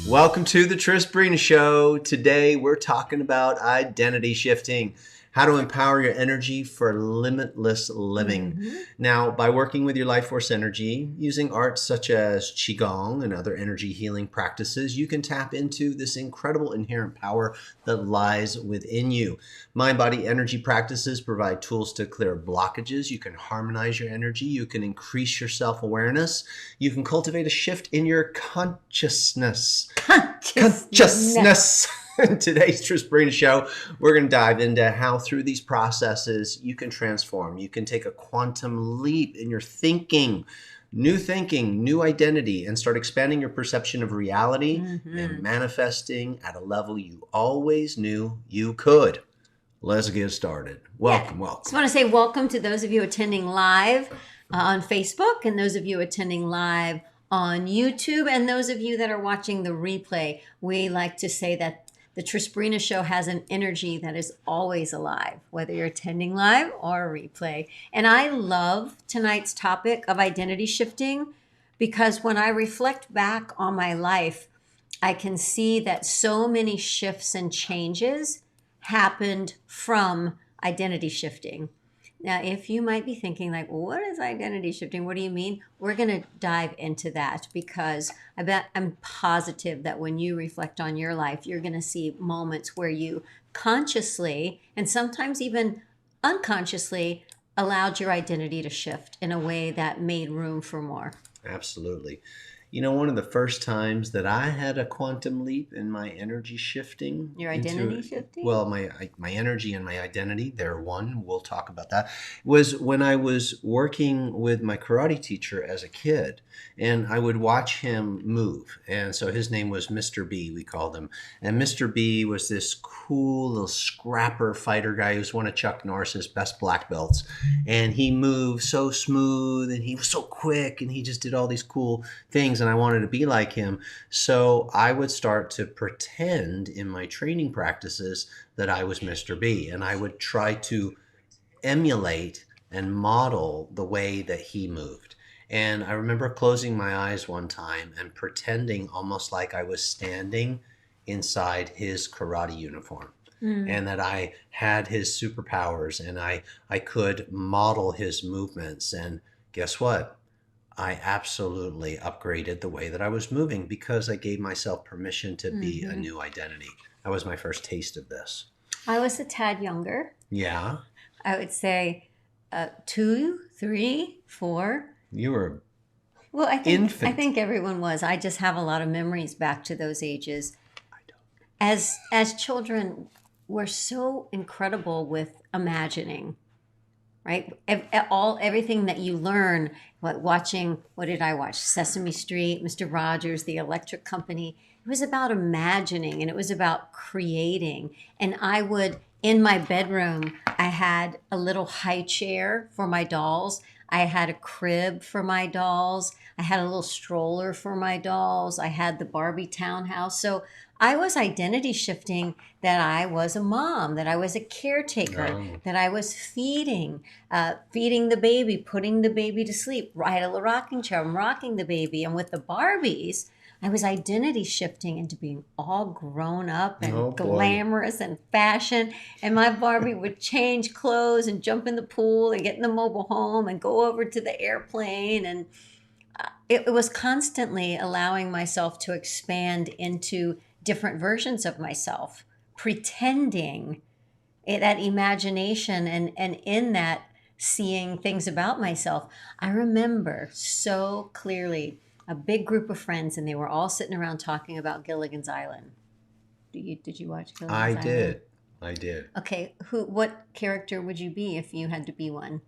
Welcome to the Trisbrina Show. Today we're talking about identity shifting, how to empower your energy for limitless living. Now, by working with your life force energy, using arts such as Qigong and other energy healing practices, you can tap into this incredible inherent power that lies within you. MindBody energy practices provide tools to clear blockages. You can harmonize your energy. You can increase your self-awareness. You can cultivate a shift in your consciousness. In today's Trisbrina Show, we're going to dive into how through these processes you can transform. You can take a quantum leap in your thinking, new identity, and start expanding your perception of reality and manifesting at a level you always knew you could. Let's get started. Welcome. Just want to say welcome to those of you attending live on Facebook and those of you attending live on YouTube and those of you that are watching the replay. We like to say that the Trisbrina Show has an energy that is always alive, whether you're attending live or replay. And I love tonight's topic of identity shifting because when I reflect back on my life, I can see that so many shifts and changes happened from identity shifting. Now, if you might be thinking like, well, what is identity shifting? What do you mean? We're going to dive into that because I'm positive that when you reflect on your life, you're going to see moments where you consciously and sometimes even unconsciously allowed your identity to shift in a way that made room for more. Absolutely. You know, one of the first times that I had a quantum leap in my energy shifting. Your identity shifting? Well, my energy and my identity, they're one. We'll talk about that. Was when I was working with my karate teacher as a kid, and I would watch him move. And so his name was Mr. B, we called him. And Mr. B was this cool little scrapper fighter guy who's one of Chuck Norris's best black belts. And he moved so smooth, and he was so quick, and he just did all these cool things. And I wanted to be like him. So I would start to pretend in my training practices that I was Mr. B, and I would try to emulate and model the way that he moved. And I remember closing my eyes one time and pretending almost like I was standing inside his karate uniform. And that I had his superpowers and I could model his movements. And guess what? I absolutely upgraded the way that I was moving because I gave myself permission to be a new identity. That was my first taste of this. I was a tad younger. Yeah. I would say 2, 3, 4. You were Well, I infant. I think everyone was. I just have a lot of memories back to those ages. I don't. As children, we're so incredible with imagining, right? Everything that you learn, watching, what did I watch? Sesame Street, Mr. Rogers, The Electric Company. It was about imagining and it was about creating. And I would, in my bedroom, I had a little high chair for my dolls. I had a crib for my dolls. I had a little stroller for my dolls. I had the Barbie townhouse. So I was identity shifting that I was a mom, that I was a caretaker, that I was feeding the baby, putting the baby to sleep. I had a rocking chair. I'm rocking the baby. And with the Barbies, I was identity shifting into being all grown up and glamorous and fashion. And my Barbie would change clothes and jump in the pool and get in the mobile home and go over to the airplane. And it was constantly allowing myself to expand into different versions of myself, pretending that imagination and in that seeing things about myself. I remember so clearly a big group of friends, and they were all sitting around talking about Gilligan's Island. Did you watch Gilligan's Island? I did. Okay, what character would you be if you had to be one?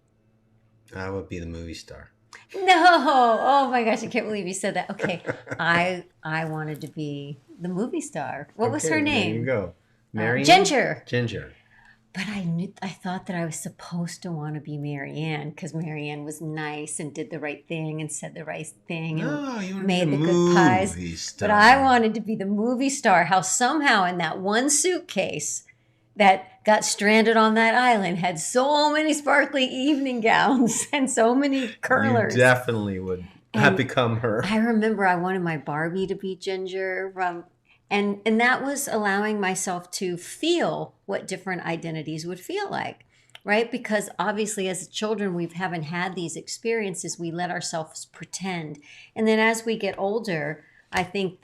I would be the movie star. No! Oh my gosh, I can't believe you said that. Okay, I wanted to be the movie star. What was her name? There you go. Marianne? Ginger. But I thought that I was supposed to want to be Marianne because Marianne was nice and did the right thing and said the right thing and made the good pies. Star. But I wanted to be the movie star. How somehow in that one suitcase that got stranded on that island had so many sparkly evening gowns and so many curlers. You definitely would have become her. I remember I wanted my Barbie to be Ginger, and that was allowing myself to feel what different identities would feel like, right? Because obviously, as children, we haven't had these experiences. We let ourselves pretend, and then as we get older, I think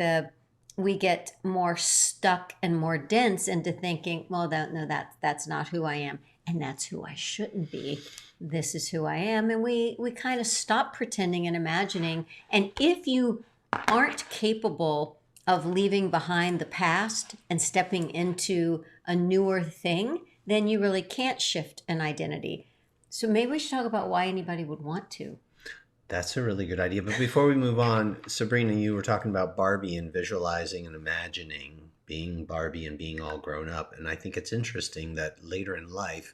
we get more stuck and more dense into thinking, well, that's not who I am, and that's who I shouldn't be. This is who I am, and we kind of stop pretending and imagining. And if you aren't capable of leaving behind the past and stepping into a newer thing, then you really can't shift an identity. So maybe we should talk about why anybody would want to. That's a really good idea. But before we move on, Sabrina, you were talking about Barbie and visualizing and imagining being Barbie and being all grown up. And I think it's interesting that later in life,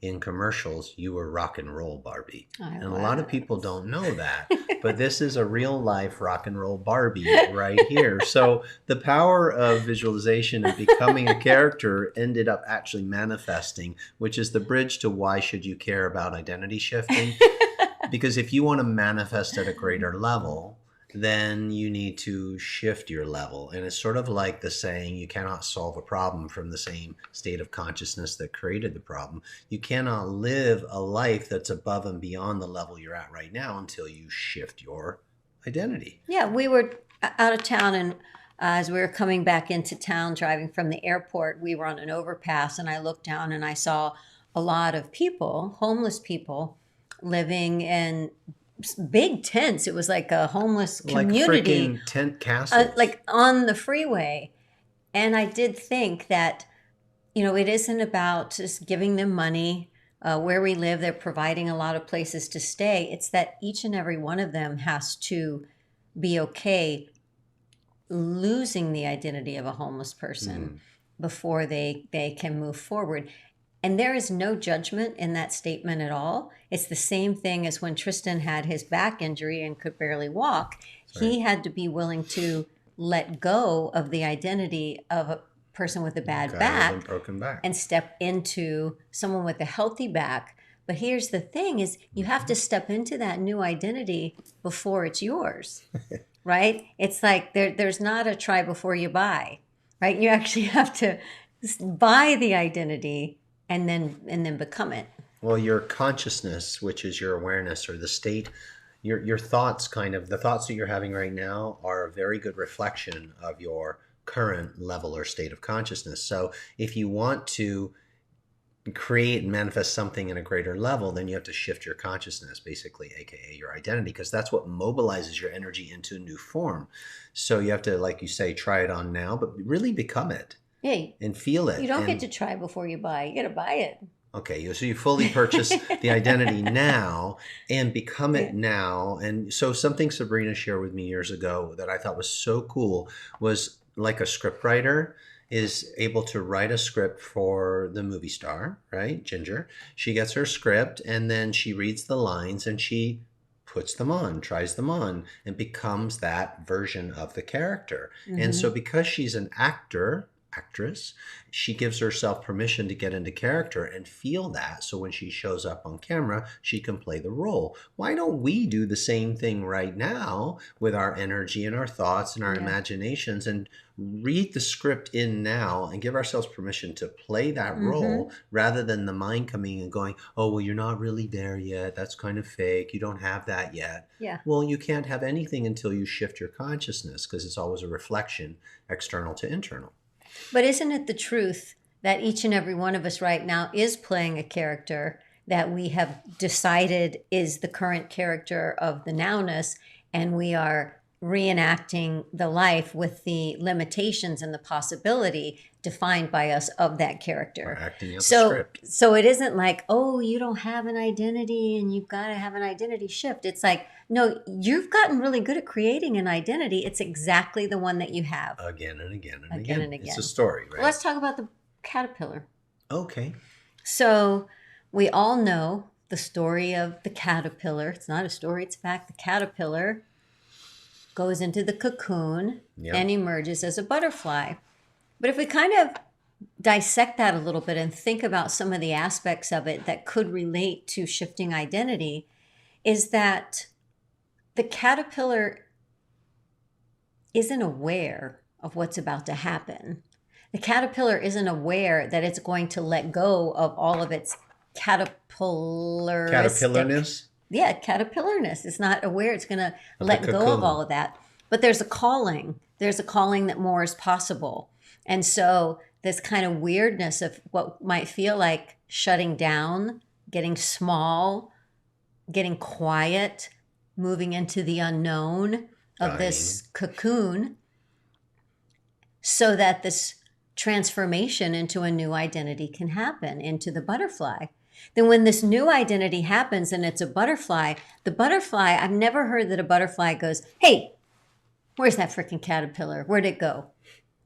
in commercials, you were rock and roll Barbie. And a lot of people don't know that. But this is a real life rock and roll Barbie right here. So the power of visualization and becoming a character ended up actually manifesting, which is the bridge to why should you care about identity shifting? Because if you want to manifest at a greater level, then you need to shift your level. And it's sort of like the saying, you cannot solve a problem from the same state of consciousness that created the problem. You cannot live a life that's above and beyond the level you're at right now until you shift your identity. Yeah, we were out of town, and as we were coming back into town, driving from the airport, we were on an overpass, and I looked down and I saw a lot of people, homeless people, living in big tents. It was like a homeless community, like freaking tent castles, like on the freeway. And I did think that, it isn't about just giving them money. Where we live, they're providing a lot of places to stay. It's that each and every one of them has to be okay losing the identity of a homeless person before they can move forward. And there is no judgment in that statement at all. It's the same thing as when Tristan had his back injury and could barely walk. Sorry. He had to be willing to let go of the identity of a person with a bad back, broken back, and step into someone with a healthy back. But here's the thing is you have to step into that new identity before it's yours, right? It's like there's not a try before you buy, right? You actually have to buy the identity and then become it. Well, your consciousness, which is your awareness or the state, your thoughts, the thoughts that you're having right now are a very good reflection of your current level or state of consciousness. So if you want to create and manifest something in a greater level, then you have to shift your consciousness, basically, aka your identity, because that's what mobilizes your energy into a new form. So you have to, like you say, try it on now, but really become it. Yeah, and feel it. You don't get to try before you buy. You got to buy it. Okay, so you fully purchase the identity now and become it now. And so something Sabrina shared with me years ago that I thought was so cool was like a script writer is able to write a script for the movie star, right? Ginger. She gets her script and then she reads the lines and she puts them on, tries them on, and becomes that version of the character. And so because she's an actress, she gives herself permission to get into character and feel that. So when she shows up on camera, she can play the role. Why don't we do the same thing right now with our energy and our thoughts and our imaginations and read the script in now and give ourselves permission to play that role rather than the mind coming and going, oh, well, you're not really there yet. That's kind of fake. You don't have that yet. Yeah. Well, you can't have anything until you shift your consciousness because it's always a reflection external to internal. But isn't it the truth that each and every one of us right now is playing a character that we have decided is the current character of the nowness, and we are reenacting the life with the limitations and the possibility defined by us of that character. We're acting out the script. So it isn't like, oh, you don't have an identity and you've got to have an identity shift. It's like, no, you've gotten really good at creating an identity. It's exactly the one that you have. Again and again and again. It's a story, right? Well, let's talk about the caterpillar. Okay. So we all know the story of the caterpillar. It's not a story, it's a fact. The caterpillar goes into the cocoon and emerges as a butterfly. But if we kind of dissect that a little bit and think about some of the aspects of it that could relate to shifting identity, is that the caterpillar isn't aware of what's about to happen. The caterpillar isn't aware that it's going to let go of all of its Caterpillarness? caterpillarness. It's not aware it's going to Of the let go of all cocoon. of that. But there's a calling. There's a calling that more is possible. And so this kind of weirdness of what might feel like shutting down, getting small, getting quiet, moving into the unknown of Dying. this cocoon, so that this transformation into a new identity can happen, into the butterfly. Then when this new identity happens and it's a butterfly, the butterfly, I've never heard that a butterfly goes, "Hey, where's that freaking caterpillar? Where'd it go?"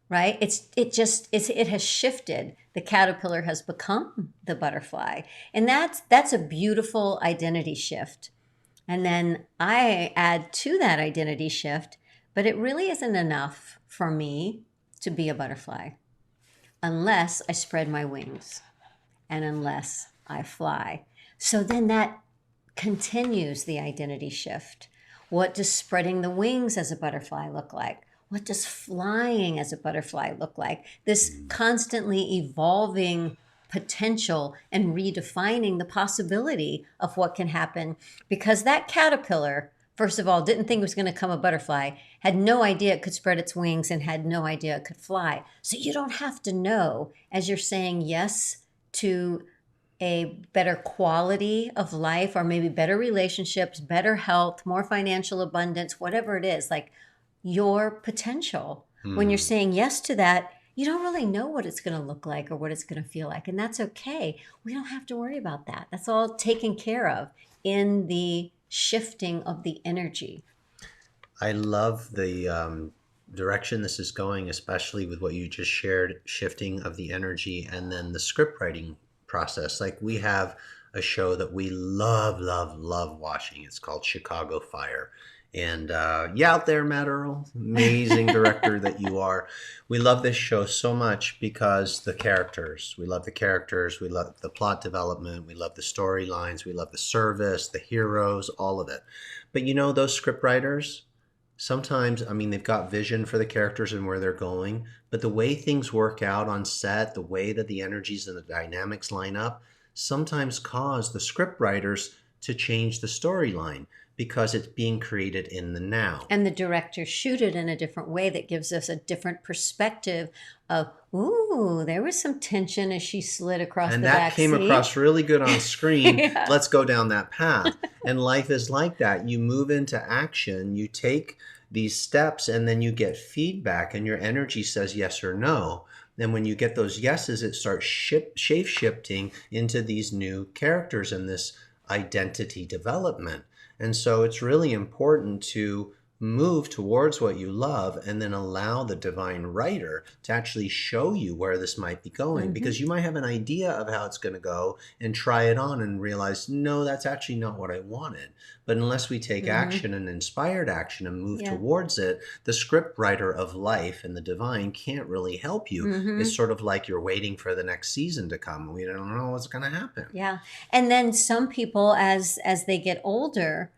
Right? It has shifted. The caterpillar has become the butterfly. And that's a beautiful identity shift. And then I add to that identity shift, but it really isn't enough for me to be a butterfly unless I spread my wings and unless I fly. So then that continues the identity shift. What does spreading the wings as a butterfly look like? What does flying as a butterfly look like? This constantly evolving potential and redefining the possibility of what can happen, because that caterpillar, first of all, didn't think it was going to become a butterfly, had no idea it could spread its wings, and had no idea it could fly. So you don't have to know, as you're saying yes to a better quality of life, or maybe better relationships, better health, more financial abundance, whatever it is, like your potential. When you're saying yes to that, you don't really know what it's going to look like or what it's going to feel like. And that's okay. We don't have to worry about that. That's all taken care of in the shifting of the energy. I love the direction this is going, especially with what you just shared, shifting of the energy and then the script writing process. Like, we have a show that we love, love, love watching. It's called Chicago Fire. And you out there, Matt Earl, amazing director that you are. We love this show so much because the characters. We love the characters. We love the plot development. We love the storylines. We love the service, the heroes, all of it. But you know, those script writers, sometimes, I mean, they've got vision for the characters and where they're going, but the way things work out on set, the way that the energies and the dynamics line up, sometimes cause the script writers to change the storyline because it's being created in the now. And the director shoot it in a different way that gives us a different perspective of, ooh, there was some tension as she slid across And the that back came seat. across really good on screen. Yeah. Let's go down that path. And life is like that. You move into action, you take these steps, and then you get feedback, and your energy says yes or no. Then when you get those yeses, it starts shape-shifting into these new characters and this identity development. And so it's really important to move towards what you love and then allow the divine writer to actually show you where this might be going, because you might have an idea of how it's going to go and try it on and realize, no, that's actually not what I wanted. But unless we take action and inspired action and move towards it, the script writer of life and the divine can't really help you. It's sort of like you're waiting for the next season to come. We don't know what's going to happen. Yeah. And then some people, as they get older,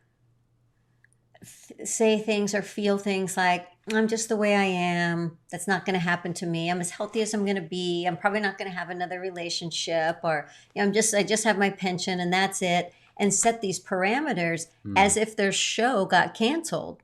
say things or feel things like, I'm just the way I am. That's not going to happen to me. I'm as healthy as I'm going to be. I'm probably not going to have another relationship, or I just have my pension and that's it. And set these parameters as if their show got canceled.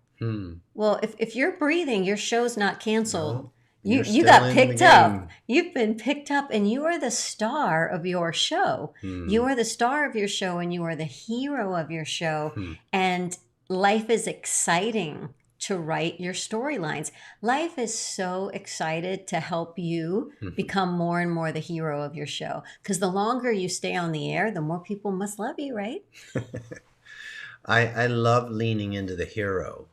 Well, if you're breathing, your show's not canceled. No, you got picked up. You've been picked up, and you are the star of your show. You are the star of your show, and you are the hero of your show. And life is exciting to write your storylines. Life is so excited to help you become more and more the hero of your show. Because the longer you stay on the air, the more people must love you, right? I love leaning into the hero.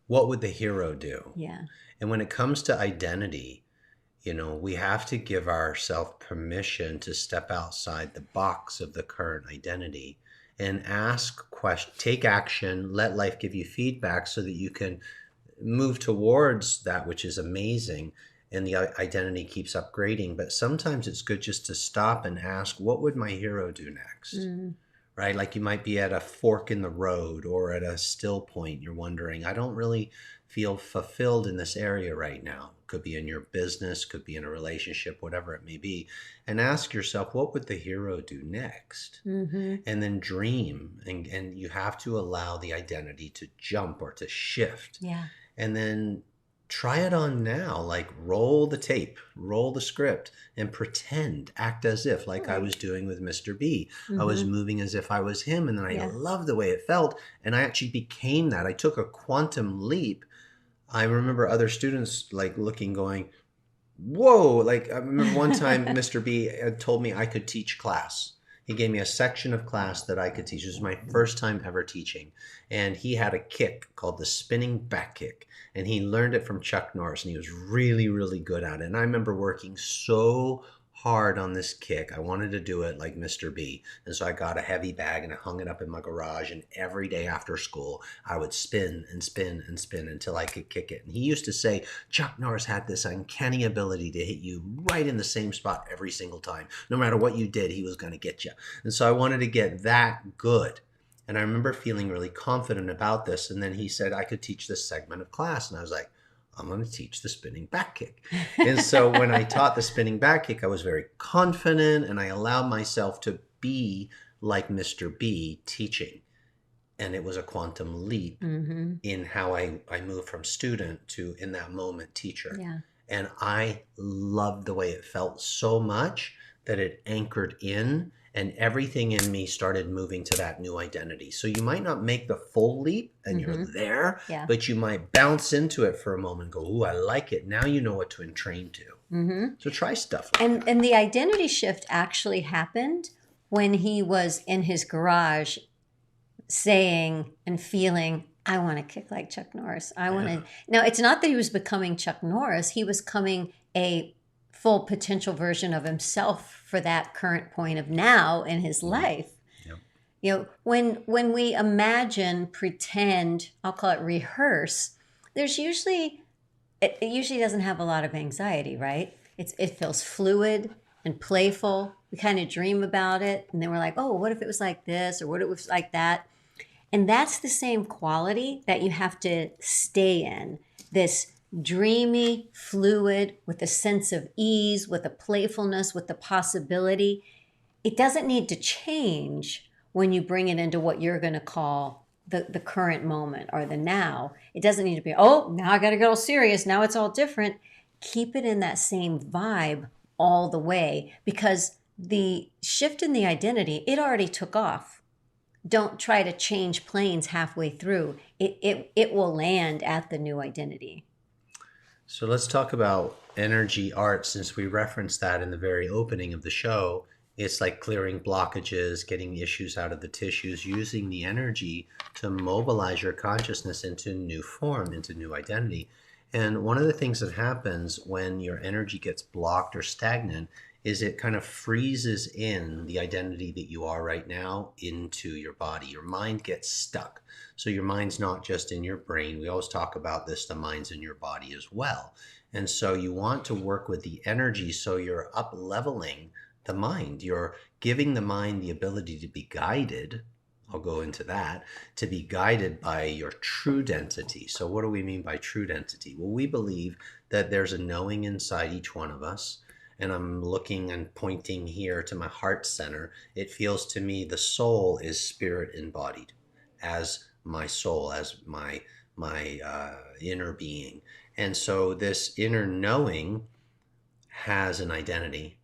What would the hero do? Yeah. And when it comes to identity, you know, we have to give ourselves permission to step outside the box of the current identity and ask questions, take action, let life give you feedback so that you can move towards that which is amazing, and the identity keeps upgrading. But sometimes it's good just to stop and ask, what would my hero do next? right? Like you might be at a fork in the road or at a still point. You're wondering, I don't really feel fulfilled in this area right now. Could be in your business, could be in a relationship, whatever it may be. And ask yourself, what would the hero do next? Mm-hmm. And then dream. And you have to allow the identity to jump or to shift. Yeah. And then try it on now. Like roll the tape, roll the script, and pretend, act as if, like I was doing with Mr. B. I was Mm-hmm. moving as if I was him, and then I Yeah. loved the way it felt, and I actually became that. I took a quantum leap. I remember other students like looking, going, whoa. Like I remember one time Mr. B had told me I could teach class. He gave me a section of class that I could teach. It was my first time ever teaching. And he had a kick called the spinning back kick. And he learned it from Chuck Norris, and he was really, really good at it. And I remember working so hard on this kick. I wanted to do it like Mr. B. And so I got a heavy bag and I hung it up in my garage. And every day after school, I would spin and spin and spin until I could kick it. And he used to say, Chuck Norris had this uncanny ability to hit you right in the same spot every single time. No matter what you did, he was going to get you. And so I wanted to get that good. And I remember feeling really confident about this. And then he said I could teach this segment of class. And I was like, I'm going to teach the spinning back kick. And so when I taught the spinning back kick, I was very confident and I allowed myself to be like Mr. B teaching. And it was a quantum leap Mm-hmm. in how I moved from student to, in that moment, teacher. Yeah. And I loved the way it felt so much that it anchored in, and everything in me started moving to that new identity. So you might not make the full leap and you're there, Yeah. but you might bounce into it for a moment and go, ooh, I like it. Now you know what to entrain to. Mm-hmm. So try stuff like that. And the identity shift actually happened when he was in his garage saying and feeling, I want to kick like Chuck Norris. I want to. Now, it's not that he was becoming Chuck Norris. He was becoming a full potential version of himself for that current point of now in his life. Yep. You know, when we imagine, pretend, I'll call it rehearse, there's usually, it usually doesn't have a lot of anxiety, right? It feels fluid and playful. We kind of dream about it, and then we're like, oh, what if it was like this, or what if it was like that? And that's the same quality that you have to stay in. This dreamy, fluid, with a sense of ease, with a playfulness, with the possibility. It doesn't need to change when you bring it into what you're going to call the current moment or the now. It doesn't need to be, oh, now I got to get all serious. Now it's all different. Keep it in that same vibe all the way, because the shift in the identity, it already took off. Don't try to change planes halfway through. It will land at the new identity. So let's talk about energy art, since we referenced that in the very opening of the show. It's like clearing blockages, getting issues out of the tissues, using the energy to mobilize your consciousness into new form, into new identity. And one of the things that happens when your energy gets blocked or stagnant is it kind of freezes in the identity that you are right now into your body. Your mind gets stuck. So your mind's not just in your brain. We always talk about this, the mind's in your body as well. And so you want to work with the energy, so you're up leveling the mind. You're giving the mind the ability to be guided. I'll go into that, to be guided by your true identity. So what do we mean by true identity? Well, we believe that there's a knowing inside each one of us. And I'm looking and pointing here to my heart center. It feels to me the soul is spirit embodied as my soul, as my inner being. And so this inner knowing has an identity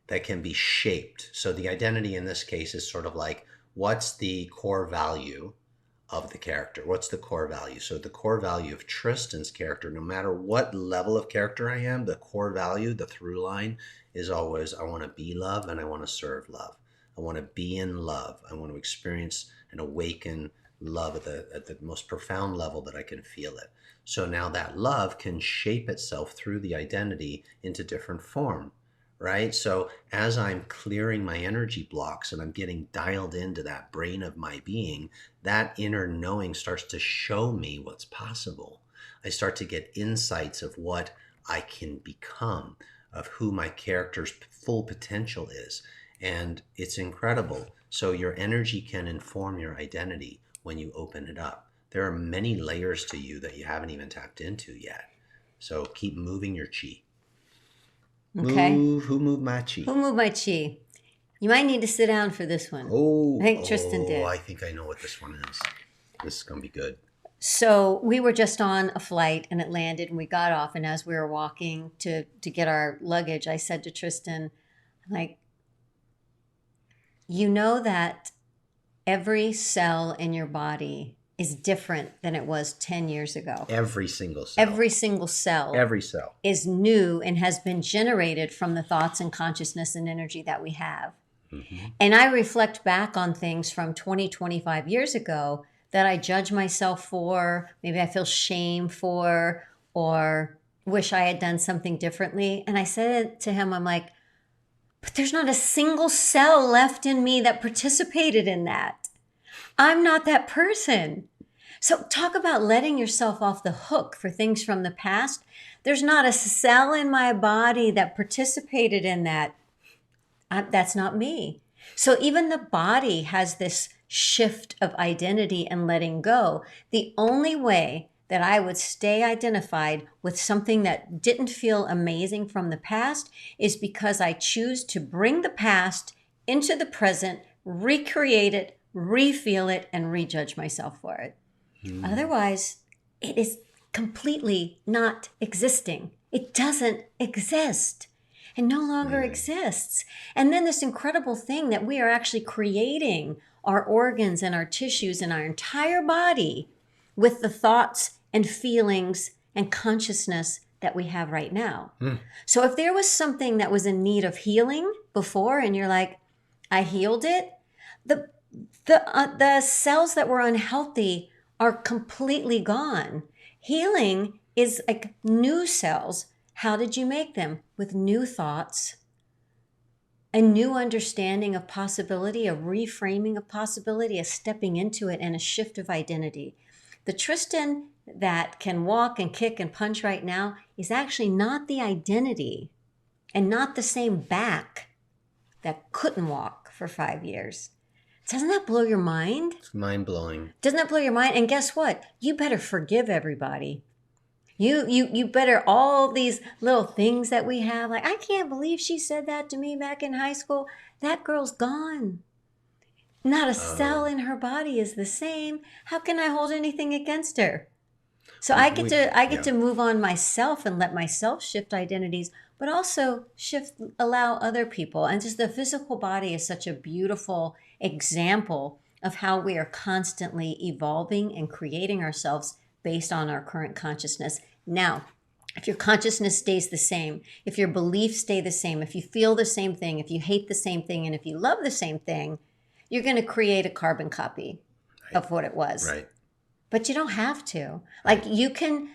that can be shaped. So the identity in this case is sort of like, what's the core value of the character? What's the core value? So the core value of Tristan's character, no matter what level of character I am, the core value, the through line is always, I want to be love and I want to serve love. I want to be in love. I want to experience and awaken love at the most profound level that I can feel it. So now that love can shape itself through the identity into different form. Right? So as I'm clearing my energy blocks and I'm getting dialed into that brain of my being, that inner knowing starts to show me what's possible. I start to get insights of what I can become, of who my character's full potential is. And it's incredible. So your energy can inform your identity when you open it up. There are many layers to you that you haven't even tapped into yet. So keep moving your chi. Okay. Who moved my chi? Who moved my chi? You might need to sit down for this one. I think Tristan did. I think I know what this one is. This is going to be good. So we were just on a flight and it landed and we got off. And as we were walking to get our luggage, I said to Tristan, like, you know that every cell in your body is different than it was 10 years ago. Every single cell. Every single cell. Every cell. Is new and has been generated from the thoughts and consciousness and energy that we have. Mm-hmm. And I reflect back on things from 20, 25 years ago that I judge myself for, maybe I feel shame for, or wish I had done something differently. And I said to him, I'm like, but there's not a single cell left in me that participated in that. I'm not that person. So talk about letting yourself off the hook for things from the past. There's not a cell in my body that participated in that. That's not me. So even the body has this shift of identity and letting go. The only way that I would stay identified with something that didn't feel amazing from the past is because I choose to bring the past into the present, recreate it, re-feel it, and rejudge myself for it. Otherwise, it is completely not existing. It doesn't exist. It no longer exists. And then this incredible thing that we are actually creating our organs and our tissues and our entire body with the thoughts and feelings and consciousness that we have right now. So if there was something that was in need of healing before and you're like, I healed it, the cells that were unhealthy are completely gone. Healing is like new cells. How did you make them? With new thoughts, a new understanding of possibility, a reframing of possibility, a stepping into it, and a shift of identity. The Tristan that can walk and kick and punch right now is actually not the identity and not the same back that couldn't walk for 5 years. Doesn't that blow your mind? It's mind-blowing. Doesn't that blow your mind? And guess what? You better forgive everybody. You better, all these little things that we have, like, I can't believe she said that to me back in high school. That girl's gone. Not a cell in her body is the same. How can I hold anything against her? So I get to move on myself and let myself shift identities, but also allow other people. And just the physical body is such a beautiful example of how we are constantly evolving and creating ourselves based on our current consciousness. Now, if your consciousness stays the same, if your beliefs stay the same, if you feel the same thing, if you hate the same thing, and if you love the same thing, you're going to create a carbon copy of what it was. Right. But you don't have to. Like you can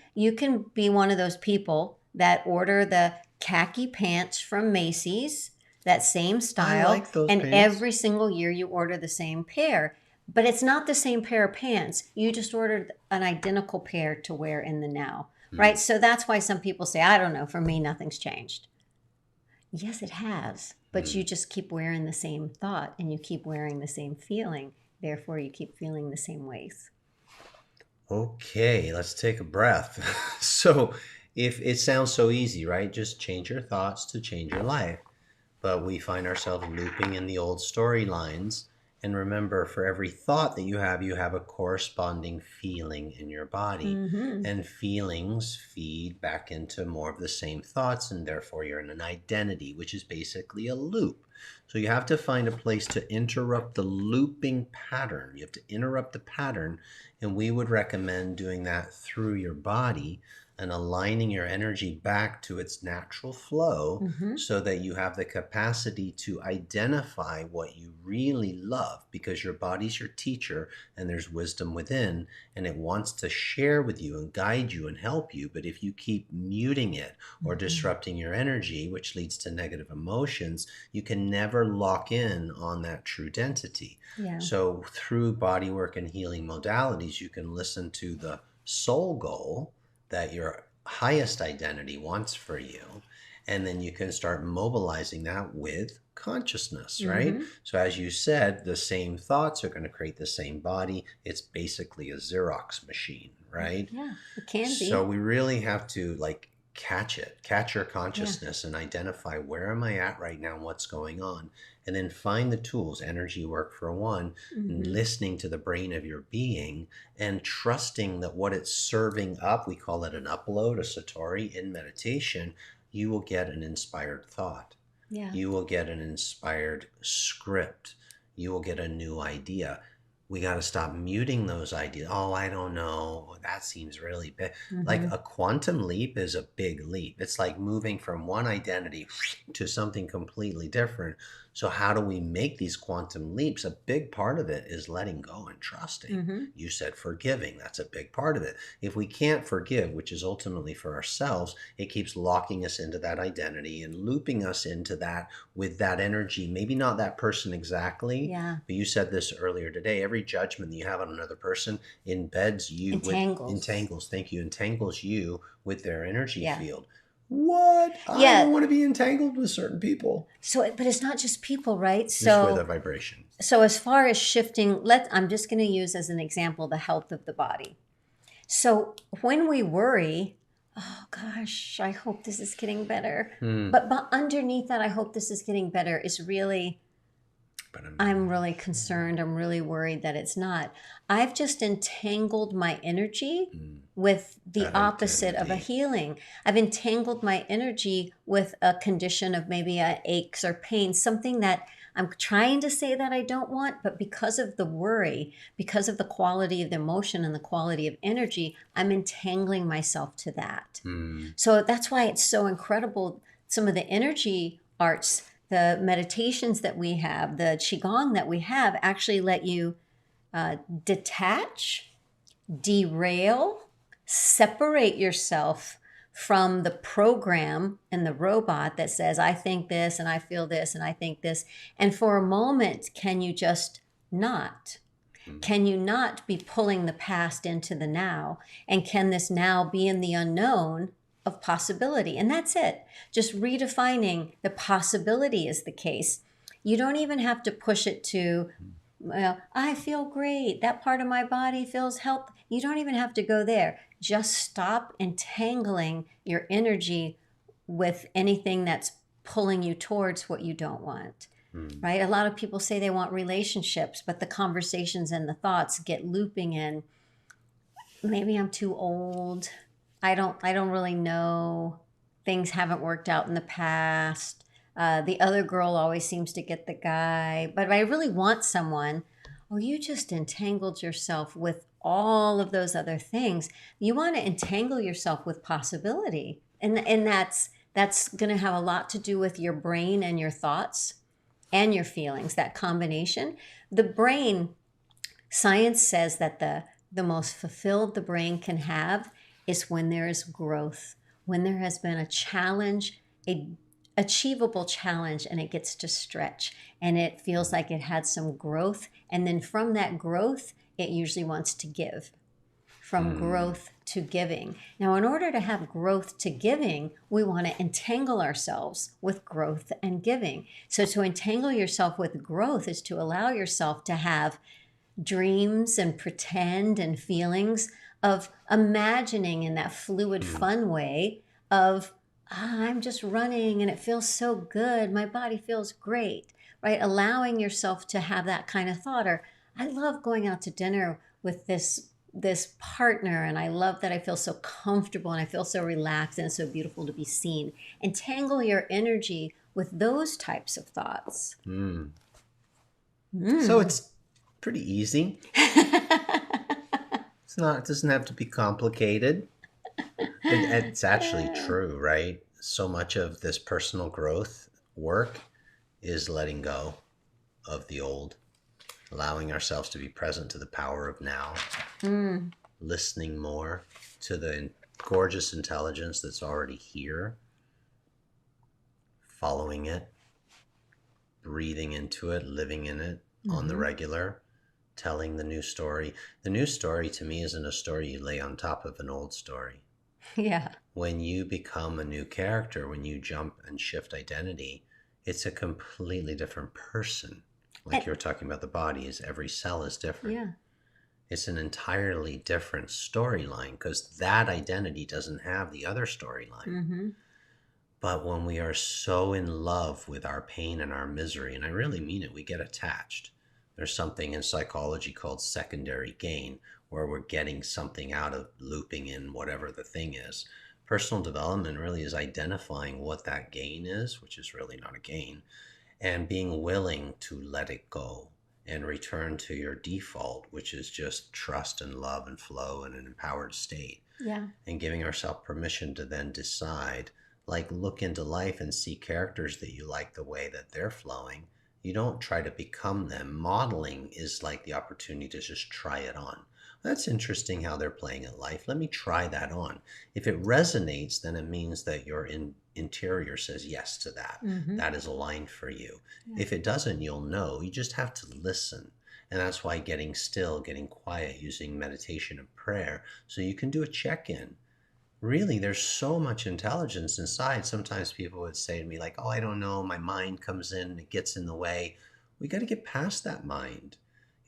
be one of those people that order the khaki pants from Macy's, that same style, I like those and pants. every single year you order the same pair. But it's not the same pair of pants. You just ordered an identical pair to wear in the now, right? So that's why some people say, I don't know, for me, nothing's changed. Yes, it has. But you just keep wearing the same thought and you keep wearing the same feeling. Therefore, you keep feeling the same ways. Okay, let's take a breath. So if it sounds so easy, right? Just change your thoughts to change your life. But we find ourselves looping in the old storylines. And remember, for every thought that you have a corresponding feeling in your body. And feelings feed back into more of the same thoughts, and therefore you're in an identity, which is basically a loop. So you have to find a place to interrupt the looping pattern. You have to interrupt the pattern, and we would recommend doing that through your body and aligning your energy back to its natural flow so that you have the capacity to identify what you really love, because your body's your teacher and there's wisdom within and it wants to share with you and guide you and help you. But if you keep muting it or disrupting your energy, which leads to negative emotions, you can never lock in on that true identity. Yeah. So through bodywork and healing modalities, you can listen to the soul goal that your highest identity wants for you, And then you can start mobilizing that with consciousness, right? Mm-hmm. So as you said, the same thoughts are going to create the same body. It's basically a Xerox machine, right? Yeah, it can So be. we really have to like catch your Yeah. consciousness and identify where am I at right now, what's going on, and then find the tools, energy work for one, and Mm-hmm. listening to the brain of your being and trusting that what it's serving up, we call it an upload, a satori in meditation, you will get an inspired thought. Yeah. You will get an inspired script. You will get a new idea. We got to stop muting those ideas. Oh, I don't know. That seems really big. Like Mm-hmm. a quantum leap is a big leap. It's like moving from one identity to something completely different. So, how do we make these quantum leaps? A big part of it is letting go and trusting. Mm-hmm. You said forgiving. That's a big part of it. If we can't forgive, which is ultimately for ourselves, it keeps locking us into that identity and looping us into that with that energy. Maybe not that person exactly, Yeah. but you said this earlier today. Every judgment that you have on another person embeds you with Entangles. entangles. Thank you. Entangles you with their energy Yeah. field. What? I Yeah. don't want to be entangled with certain people. So, but it's not just people, right? Just with a vibration. So as far as shifting, I'm just going to use as an example the health of the body. So when we worry, oh gosh, I hope this is getting better. But underneath that, I hope this is getting better is really, But I'm really concerned. I'm really worried that it's not. I've just entangled my energy with the That opposite of a identity. healing. I've entangled my energy with a condition of maybe aches or pains, something that I'm trying to say that I don't want, but because of the worry, because of the quality of the emotion and the quality of energy, I'm entangling myself to that. So that's why it's so incredible. Some of the energy arts, the meditations that we have, the Qigong that we have actually let you detach, derail, separate yourself from the program and the robot that says, I think this and I feel this and I think this. And for a moment, can you just not? Can you not be pulling the past into the now? And can this now be in the unknown of possibility? And that's it. Just redefining the possibility is the case. You don't even have to push it to, well, I feel great. That part of my body feels healthy. You don't even have to go there. Just stop entangling your energy with anything that's pulling you towards what you don't want. Right? A lot of people say they want relationships, but the conversations and the thoughts get looping in. Maybe I'm too old. I don't really know. Things haven't worked out in the past. The other girl always seems to get the guy, but I really want someone. Oh, you just entangled yourself with all of those other things. You want to entangle yourself with possibility, and that's going to have a lot to do with your brain and your thoughts and your feelings. That combination, the brain. Science says that the most fulfilled the brain can have is when there is growth, when there has been a challenge, a achievable challenge, and it gets to stretch and it feels like it had some growth, and then from that growth it usually wants to give, from growth to giving. Now, in order to have growth to giving, we want to entangle ourselves with growth and giving. So to entangle yourself with growth is to allow yourself to have dreams and pretend and feelings of imagining in that fluid, fun way of, I'm just running and it feels so good. My body feels great, right? Allowing yourself to have that kind of thought. Or, I love going out to dinner with this partner, and I love that I feel so comfortable and I feel so relaxed and it's so beautiful to be seen. Entangle your energy with those types of thoughts. So it's pretty easy. It's not. It doesn't have to be complicated. It's actually true, right? So much of this personal growth work is letting go of the old, allowing ourselves to be present to the power of now, listening more to the gorgeous intelligence that's already here, following it, breathing into it, living in it on the regular, telling the new story. The new story to me isn't a story you lay on top of an old story. Yeah. when you become a new character, when you jump and shift identity, it's a completely different person. Like you're talking about the body, is every cell is different. Yeah. It's an entirely different storyline because that identity doesn't have the other storyline. Mm-hmm. But when we are so in love with our pain and our misery, and I really mean it, we get attached. There's something in psychology called secondary gain, where we're getting something out of looping in whatever the thing is. Personal development really is identifying what that gain is, which is really not a gain, and being willing to let it go and return to your default, which is just trust and love and flow and an empowered state. Yeah. And giving ourselves permission to then decide, like look into life and see characters that you like the way that they're flowing. You don't try to become them. Modeling is like the opportunity to just try it on. That's interesting how they're playing at life. Let me try that on. If it resonates, then it means that your interior says yes to that. Mm-hmm. That is aligned for you. Yeah. If it doesn't, you'll know. You just have to listen. And that's why getting still, getting quiet, using meditation and prayer, so you can do a check-in. Really, there's so much intelligence inside. Sometimes people would say to me like, oh, I don't know, my mind comes in, it gets in the way. We got to get past that mind.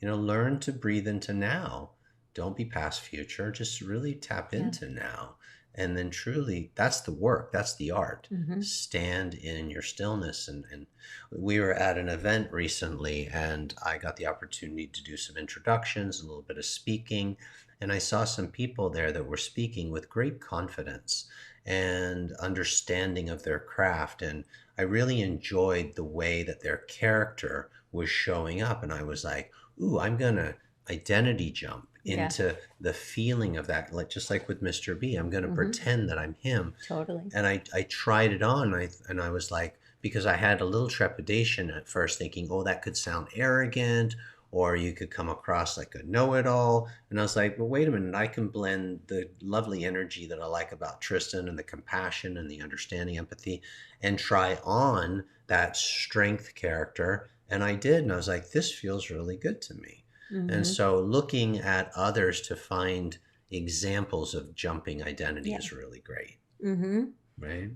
Learn to breathe into now. Don't be past future. Just really tap into now. And then truly, that's the work. That's the art. Mm-hmm. Stand in your stillness. And we were at an event recently, and I got the opportunity to do some introductions, a little bit of speaking. And I saw some people there that were speaking with great confidence and understanding of their craft. And I really enjoyed the way that their character was showing up. And I was like, ooh, I'm going to identity jump into the feeling of that, like just like with Mr. B. I'm going to pretend that I'm him. Totally. And I tried it on, and I was like, because I had a little trepidation at first, thinking, oh, that could sound arrogant, or you could come across like a know-it-all. And I was like, well, wait a minute, I can blend the lovely energy that I like about Tristan and the compassion and the understanding, empathy, and try on that strength character. And I did, and I was like, this feels really good to me. Mm-hmm. And so looking at others to find examples of jumping identity is really great. Mm-hmm. Right?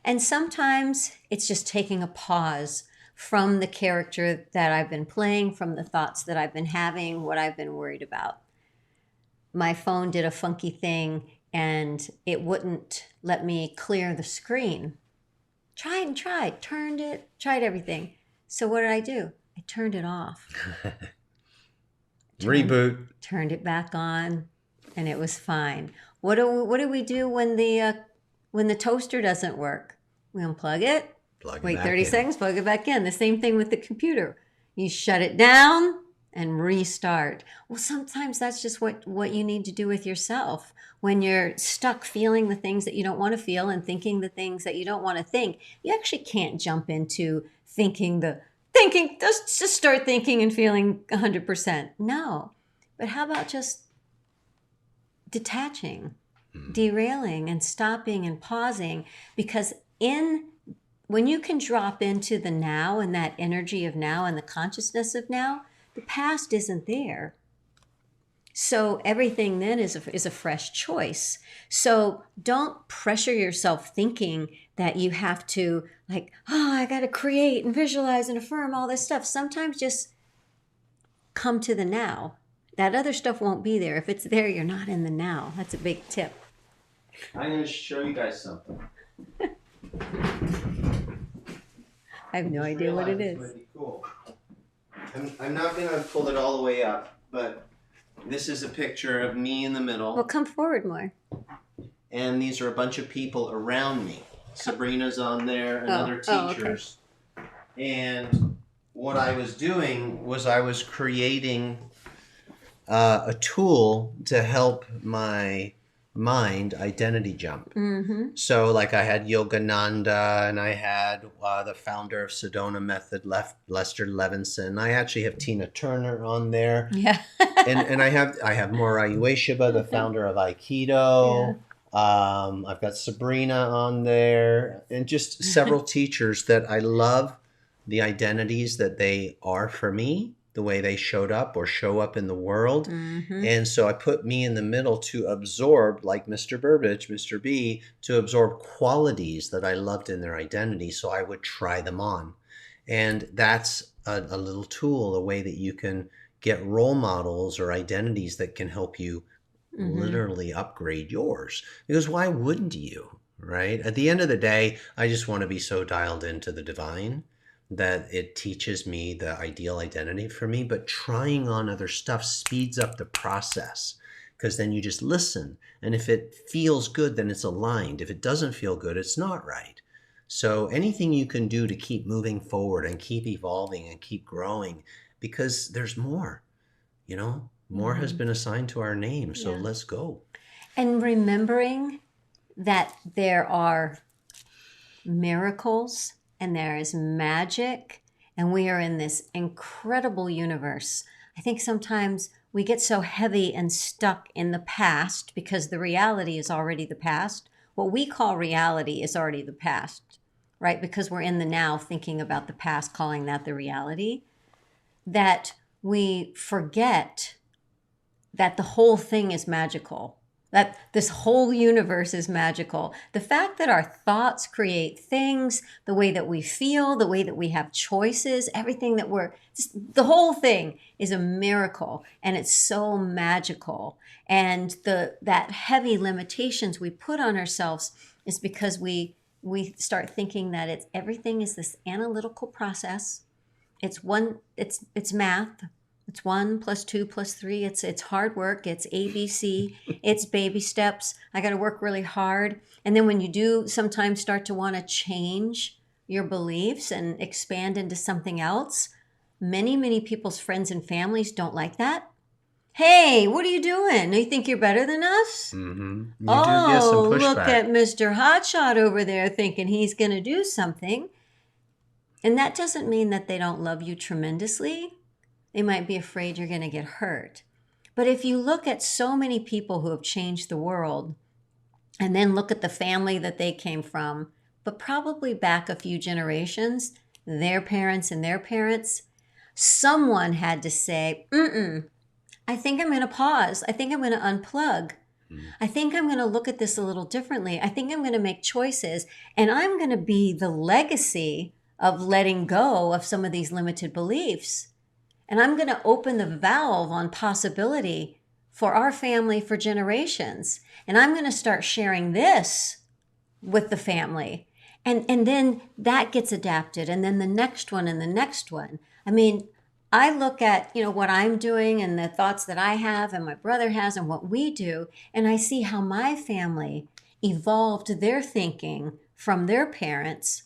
And sometimes it's just taking a pause from the character that I've been playing, from the thoughts that I've been having, what I've been worried about. My phone did a funky thing and it wouldn't let me clear the screen. Tried and tried, turned it, tried everything. So what did I do? I turned it off. Reboot. Turned it back on, and it was fine. What do we do when the toaster doesn't work? We unplug it. Wait 30 seconds, plug it back in. The same thing with the computer. You shut it down and restart. Well, sometimes that's just what you need to do with yourself. When you're stuck feeling the things that you don't want to feel and thinking the things that you don't want to think, you actually can't jump into thinking, just start thinking and feeling 100%. No. But how about just detaching, derailing, and stopping and pausing? Because when you can drop into the now and that energy of now and the consciousness of now, the past isn't there. So everything then is a fresh choice. So don't pressure yourself thinking that you have to I got to create and visualize and affirm all this stuff. Sometimes just come to the now. That other stuff won't be there. If it's there, you're not in the now. That's a big tip. I'm going to show you guys something. I have no idea what it is. Might be cool. I'm not going to pull it all the way up, but this is a picture of me in the middle. Well, come forward more. And these are a bunch of people around me. Sabrina's on there and other teachers. Okay. And what I was doing was I was creating a tool to help my mind identity jump. Mm-hmm. So I had Yogananda, and I had the founder of Sedona Method, Lester Levinson. I actually have Tina Turner on there. Yeah. and I have Morai Ueshiba, the founder of Aikido. Yeah. I've got Sabrina on there, and just several teachers that I love the identities that they are for me. the way they showed up or show up in the world. And so I put me in the middle to absorb, like Mr. Burbage, Mr. B, to absorb qualities that I loved in their identity. So I would try them on. And that's a little tool, a way that you can get role models or identities that can help you literally upgrade yours. Because why wouldn't you, right? At the end of the day, I just want to be so dialed into the divine that it teaches me the ideal identity for me. But trying on other stuff speeds up the process, because then you just listen. And if it feels good, then it's aligned. If it doesn't feel good, it's not right. So anything you can do to keep moving forward and keep evolving and keep growing, because there's more, more has been assigned to our name. So let's go. And remembering that there are miracles and there is magic, and we are in this incredible universe. I think sometimes we get so heavy and stuck in the past because the reality is already the past. What we call reality is already the past, right? Because we're in the now thinking about the past, calling that the reality, that we forget that the whole thing is magical, that this whole universe is magical. The fact that our thoughts create things, the way that we feel, the way that we have choices, everything that the whole thing is a miracle, and it's so magical. And that heavy limitations we put on ourselves is because we start thinking that everything is this analytical process. It's math. It's 1 + 2 + 3. It's hard work. It's ABC. It's baby steps. I got to work really hard. And then when you do sometimes start to want to change your beliefs and expand into something else, many, many people's friends and families don't like that. Hey, what are you doing? You think you're better than us? You do get some pushback. Look at Mr. Hotshot over there thinking he's going to do something. And that doesn't mean that they don't love you tremendously. They might be afraid you're going to get hurt. But if you look at so many people who have changed the world, and then look at the family that they came from, but probably back a few generations, their parents and their parents, someone had to say, I think I'm going to pause. I think I'm going to unplug. I think I'm going to look at this a little differently. I think I'm going to make choices, and I'm going to be the legacy of letting go of some of these limited beliefs. And I'm going to open the valve on possibility for our family for generations. And I'm going to start sharing this with the family. And then that gets adapted. And then the next one and the next one. I mean, I look at, what I'm doing and the thoughts that I have and my brother has and what we do. And I see how my family evolved their thinking from their parents.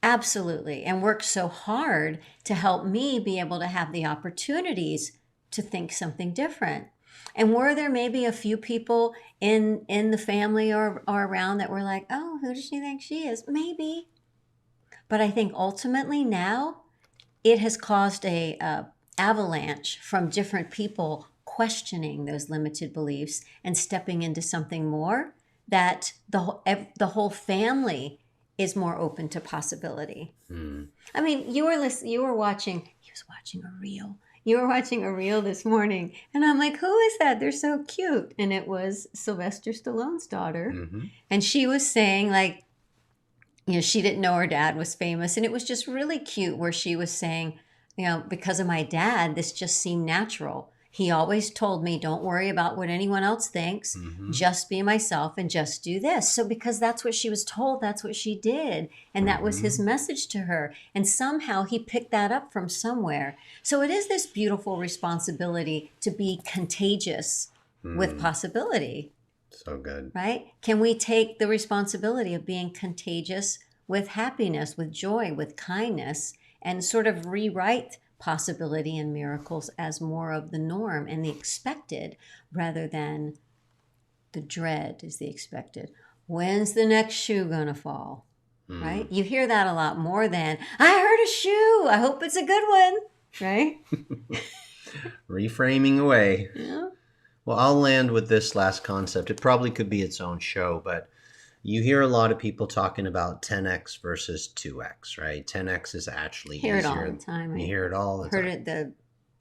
Absolutely. And worked so hard to help me be able to have the opportunities to think something different. And were there maybe a few people in the family or around that were like, oh, who does she think she is? Maybe. But I think ultimately now it has caused a avalanche from different people questioning those limited beliefs and stepping into something more, that the whole family is more open to possibility. I mean, he was watching a reel. You were watching a reel this morning, and I'm like, who is that? They're so cute. And it was Sylvester Stallone's daughter. And she was saying, like, she didn't know her dad was famous. And it was just really cute where she was saying, because of my dad, this just seemed natural. He always told me, don't worry about what anyone else thinks. Just be myself and just do this. So because that's what she was told, that's what she did. And that was his message to her. And somehow he picked that up from somewhere. So it is this beautiful responsibility to be contagious with possibility. So good. Right? Can we take the responsibility of being contagious with happiness, with joy, with kindness, and sort of rewrite possibility and miracles as more of the norm and the expected, rather than the dread is the expected. When's the next shoe gonna fall? Right? You hear that a lot more than, I heard a shoe, I hope it's a good one. Right? Reframing away. Yeah. Well, I'll land with this last concept. It probably could be its own show, but you hear a lot of people talking about 10x versus 2x, right? 10x is actually Hear easier. it all the time. You hear it all the time. Heard it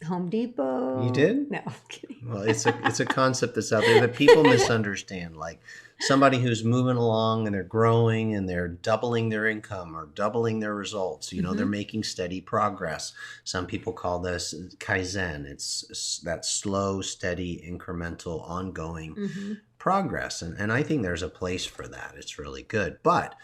Home Depot. You did? No, I'm kidding. Well, it's a concept that's out there that people misunderstand. Like somebody who's moving along and they're growing and they're doubling their income or doubling their results. You know, they're making steady progress. Some people call this Kaizen. It's that slow, steady, incremental, ongoing progress. And I think there's a place for that. It's really good. But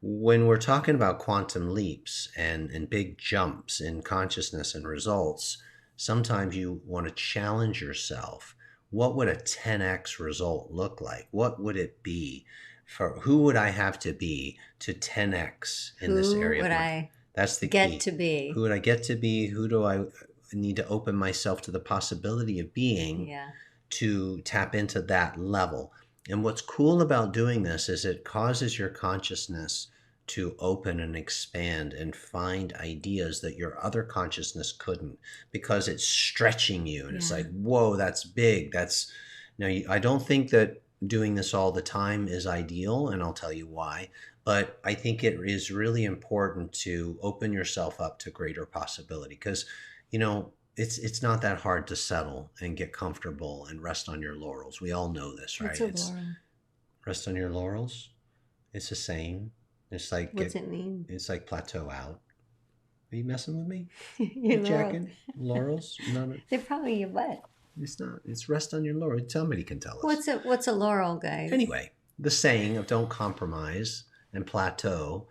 when we're talking about quantum leaps and big jumps in consciousness and results, sometimes you want to challenge yourself. What would a 10x result look like? What would it be? For who would I have to be to 10x in this area? Who would I That's the get key. to be? Who would I get to be? Who do I need to open myself to the possibility of being to tap into that level? And what's cool about doing this is it causes your consciousness to open and expand and find ideas that your other consciousness couldn't, because it's stretching you. And it's like, whoa, that's big. That's now, I don't think that doing this all the time is ideal, and I'll tell you why. But I think it is really important to open yourself up to greater possibility, because, you know, it's not that hard to settle and get comfortable and rest on your laurels. We all know this, right? What's a laurel? Rest on your laurels. It's a saying. It's like, what's it mean? It's like plateau out. Are you messing with me? Your Jacking laurels? No, they're probably your butt. it's not. It's rest on your laurels. Somebody can tell us. What's a laurel, guys? Anyway, the saying of don't compromise and plateau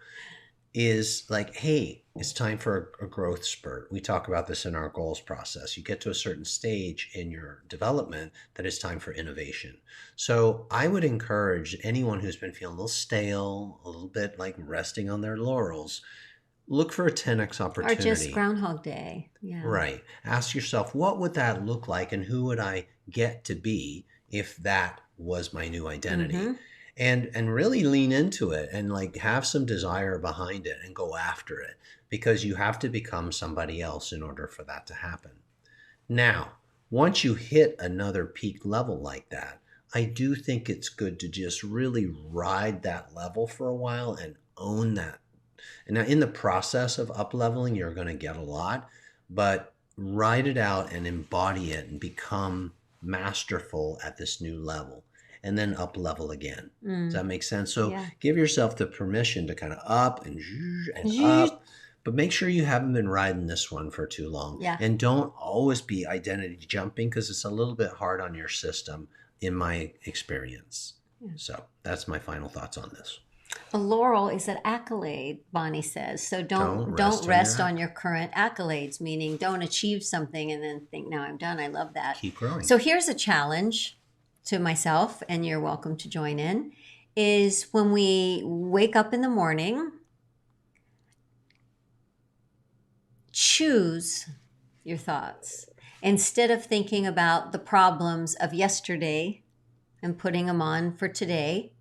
is like, hey, it's time for a growth spurt. We talk about this in our goals process. You get to a certain stage in your development that it's time for innovation. So I would encourage anyone who's been feeling a little stale, a little bit like resting on their laurels, look for a 10x opportunity. Or just Groundhog Day. Yeah. Right. Ask yourself, what would that look like and who would I get to be if that was my new identity? And really lean into it and like have some desire behind it and go after it, because you have to become somebody else in order for that to happen. Now, once you hit another peak level like that, I do think it's good to just really ride that level for a while and own that. And now in the process of up leveling, you're going to get a lot, but ride it out and embody it and become masterful at this new level. And then up level again. Does that make sense? So give yourself the permission to kind of up and up, but make sure you haven't been riding this one for too long. And don't always be identity jumping, because it's a little bit hard on your system in my experience. So that's my final thoughts on this. A laurel is an accolade, Bonnie says. So don't rest on your current accolades, meaning don't achieve something and then think, now I'm done. I love that. Keep growing. So here's a challenge to myself, and you're welcome to join in, is when we wake up in the morning, choose your thoughts. Instead of thinking about the problems of yesterday and putting them on for today,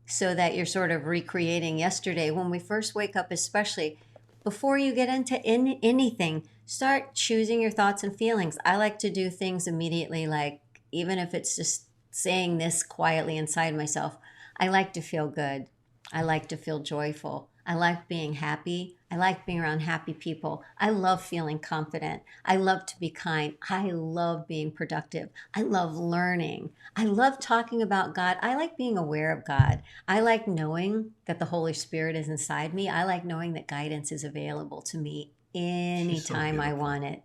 so that you're sort of recreating yesterday. When we first wake up, especially before you get into anything, start choosing your thoughts and feelings. I like to do things immediately, like even if it's just saying this quietly inside myself, I like to feel good. I like to feel joyful. I like being happy. I like being around happy people. I love feeling confident. I love to be kind. I love being productive. I love learning. I love talking about God. I like being aware of God. I like knowing that the Holy Spirit is inside me. I like knowing that guidance is available to me anytime I want it.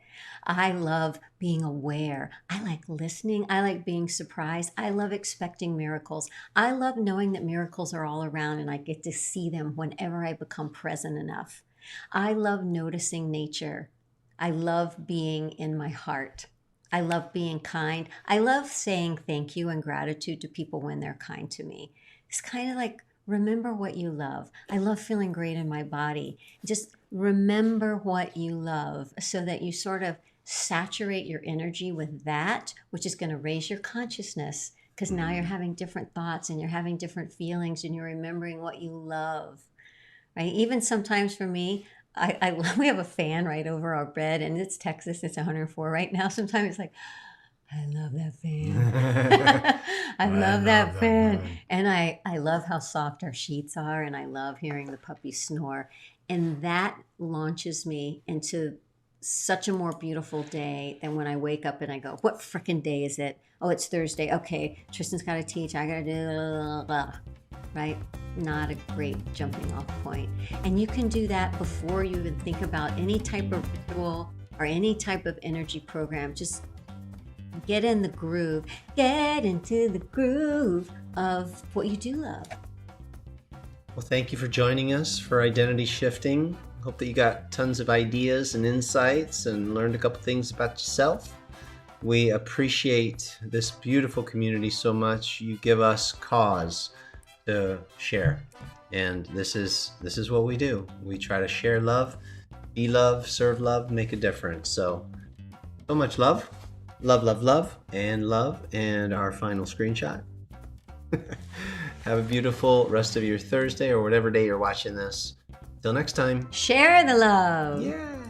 I love being aware. I like listening. I like being surprised. I love expecting miracles. I love knowing that miracles are all around and I get to see them whenever I become present enough. I love noticing nature. I love being in my heart. I love being kind. I love saying thank you and gratitude to people when they're kind to me. It's kind of like, remember what you love. I love feeling great in my body. Just remember what you love so that you sort of saturate your energy with that, which is going to raise your consciousness, because now you're having different thoughts and you're having different feelings and you're remembering what you love, right? Even sometimes for me, we have a fan right over our bed, and it's Texas. It's 104 right now. Sometimes it's like, I love that fan. I love that fan. And I love how soft our sheets are, and I love hearing the puppy snore. And that launches me into such a more beautiful day than when I wake up and I go, what frickin' day is it? Oh, it's Thursday. Okay, Tristan's got to teach. I got to do blah, blah, blah. Right? Not a great jumping off point. And you can do that before you even think about any type of ritual or any type of energy program. Just get in the groove. Get into the groove of what you do love. Well, thank you for joining us for Identity Shifting. Hope that you got tons of ideas and insights and learned a couple things about yourself. We appreciate this beautiful community so much. You give us cause to share, and this is what we do. We try to share love, be love, serve love, make a difference. So much love, and our final screenshot. Have a beautiful rest of your Thursday or whatever day you're watching this. Till next time. Share the love. Yeah.